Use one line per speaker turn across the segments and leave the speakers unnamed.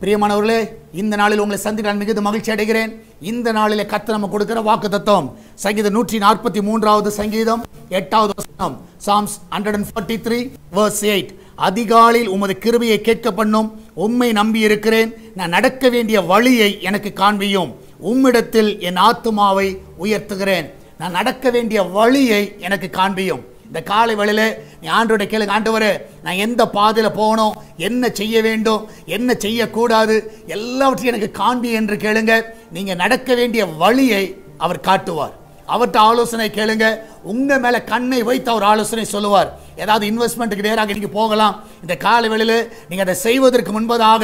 பிரியமானவர்களே, இந்த நாளில் உங்களை சந்திக்க நான் மிகுந்த மகிழ்ச்சி அடைகிறேன். இந்த நாளிலே கர்த்தர் நமக்கு கொடுக்கிற வாக்குத்தத்தம் சங்கீதம் 143வது சங்கீதம் 8வது வசனம். Psalms 143 verse 8. அதிகாலையில் உமது கிருபையை கேட்க பண்ணும், உம்மை நம்பி இருக்கிறேன். நான் நடக்க வேண்டிய வழியை எனக்கு காண்பியும், உம்மிடத்தில் என் ஆத்துமாவை உயர்த்துகிறேன். நான் நடக்க வேண்டிய வழியை எனக்கு காண்பியும். இந்த காலை வேளையில நீ ஆண்டவருடைய கேளுங்க, ஆண்டவரே நான் எந்த பாதையில் போகணும், என்ன செய்ய வேண்டும், என்ன செய்யக்கூடாது, எல்லாவற்றையும் எனக்கு காண்பி என்று கேளுங்க. நீங்க நடக்க வேண்டிய வழியை அவர் காட்டுவார். அவர்கிட்ட ஆலோசனை கேளுங்க. உங்க மேல கண்ணை வைத்து அவர் ஆலோசனை சொல்லுவார். ஏதாவது இன்வெஸ்ட்மெண்ட்டுக்கு நேராக நீங்க போகலாம். இந்த காலை வேளையில் நீங்க அதை செய்வதற்கு முன்பதாக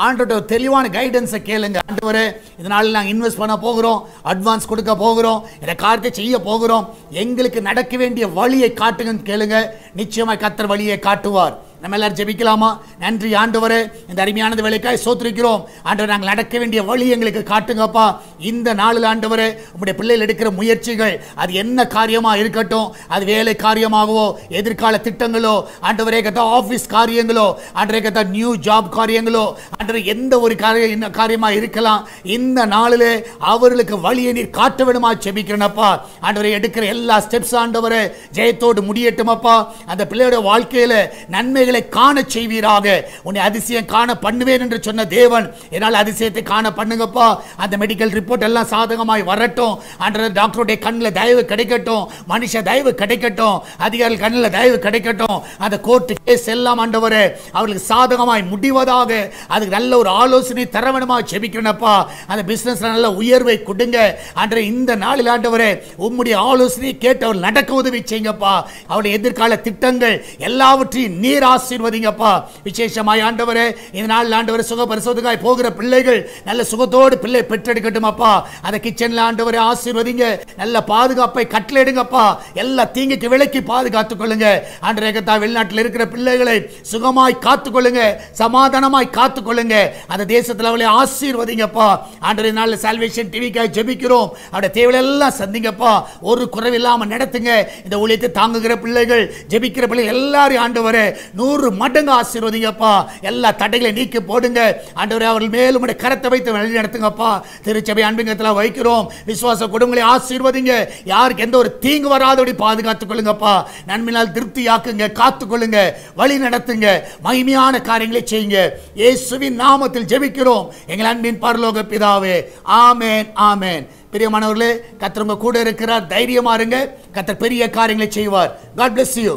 ஆண்டவருடைய தெளிவான கைடன்ஸை கேளுங்க. ஆண்டவரே இதனால நாங்கள் இன்வெஸ்ட் பண்ண போகிறோம், அட்வான்ஸ் கொடுக்க போகிறோம், இந்த காரியத்தை செய்ய போகிறோம், எங்களுக்கு நடக்க வேண்டிய வழியை காட்டுங்கன்னு கேளுங்க. நிச்சயமாய் கர்த்தர் வழியை காட்டுவார். நம்ம எல்லாரும் ஜெபிக்கலாமா? நன்றி ஆண்டவரே, இந்த அருமையானது வேலைக்காய் சோத்திரிக்கிறோம். ஆண்டவரே நாங்கள் நடக்க வேண்டிய வழி எங்களுக்கு காட்டுங்கப்பா. இந்த நாளில் ஆண்டவரே உங்களுடைய பிள்ளைகள் எடுக்கிற முயற்சிகள் அது என்ன காரியமா இருக்கட்டும், அது வேலை காரியமாகவோ, எதிர்கால திட்டங்களோ, ஆண்டவரே கத்தா ஆபீஸ் காரியங்களோ, ஆண்டவரே கத்தா நியூ ஜாப் காரியங்களோ, ஆண்டவரே எந்த ஒரு காரியமா இருக்கலாம், இந்த நாளிலே அவர்களுக்கு வழியை நீர் காட்ட வேண்டுமா ஜெபிக்கிறேனப்பா. ஆண்டவரே எடுக்கிற எல்லா ஸ்டெப்ஸ் ஆண்டவரே ஜெயத்தோடு முடியட்டுமப்பா. அந்த பிள்ளையோட வாழ்க்கையில நன்மை காண செய்வீராக. உன்னை அதிசயம் காண பண்ணுவேன் என்று சொன்ன தேவன் என்னால் அதிசயத்தை காண பண்ணுங்கப்பா. அந்த மெடிக்கல் ரிப்போர்ட் எல்லாம் சாதகமாய் வரட்டும். ஆண்டவரே டாக்டருடைய கண்ணில் தயவு கிடைக்கட்டும், மனுஷ தயவு கிடைக்கட்டும், அதிகாரிகள் கண்ணில் தயவு கிடைக்கட்டும். அந்த கோர்ட் கேஸ் எல்லாம் ஆண்டவரே அவர்களுக்கு சாதகமாய் முடிவதாக அதுக்கு நல்ல ஒரு ஆலோசனை தர வேணுமா ஜெபிக்கிறேனப்பா. அந்த பிசினஸ்ல நல்ல உயர்வை கொடுங்க ஆண்டவரே. இந்த நாளில் ஆண்டவரே உம்முடைய ஆலோசனையை கேட்டு அவர் நடக்க உதவி செய்யுங்கப்பா. அவருடைய எதிர்கால திட்டங்கள் எல்லாவற்றையும் நீர் ஆசீர்வதிங்கப்பா. விசேஷமாய் ஆண்டவரே இந்த நாள் ஆண்டவரே சுக பரிசோதனைக்காய் போகிற பிள்ளைகள் நல்ல சுகத்தோடு பிள்ளை பெற்றெடுக்கட்டும் அப்பா. அந்த கிச்சன்ல ஆண்டவரே ஆசீர்வதிங்க, நல்ல பாதுகாப்பை கட்டளையிடுங்கப்பா. எல்லா தீங்குக்கு விலக்கி பாதுகாத்துக் கொள்ளுங்க ஆண்டவரே. வெளிநாட்டில் இருக்கிற பிள்ளைகளை சுகமாய் காத்துக்கொள்ளுங்க, சமாதானமாய் காத்துக்கொள்ளுங்க. அந்த தேசத்தில் அவளை ஆசீர்வதிங்கப்பா. ஆண்டவரே நாள் சால்வேஷன் டிவிக்காய் ஜெபிக்கிறோம். அவருடைய தேவைகள் எல்லாம் சந்திங்கப்பா. ஒரு குறைவில்லாம நடத்துங்க. இந்த ஊழியத்தை தாங்குகிற பிள்ளைகள், ஜெபிக்கிற பிள்ளைகள் எல்லாரும் ஆண்டவரே 100 மடங்கு ஆசீர்வதிங்கப்பா. எல்லா தடைகளை நீக்கி போடுங்க ஆண்டவரே. அவர்கள் மேலும் கரத்தை வைத்து வழி நடத்துங்கப்பா. திருச்சபை அன்பிங்கத்தில் வைக்கிறோம். விசுவாச குடும்பங்களை ஆசீர்வதிங்க. யாருக்கு எந்த ஒரு தீங்கு வராதபடி பாதுகாத்துக் கொள்ளுங்கப்பா. நன்மையால் திருப்தியாக்குங்க, காத்துக்கொள்ளுங்க, வழி நடத்துங்க, மகிமையான காரியங்களை செய்யுங்க. இயேசுவின் நாமத்தில் ஜெபிக்கிறோம் எங்கள் அன்பின் பரலோக பிதாவே. ஆமென், ஆமென். பிரியமானவர்களே, கர்த்தர் உங்க கூட இருக்கிறார். தைரியமா இருங்க. கர்த்தர் பெரிய காரியங்களை செய்வார். God bless you.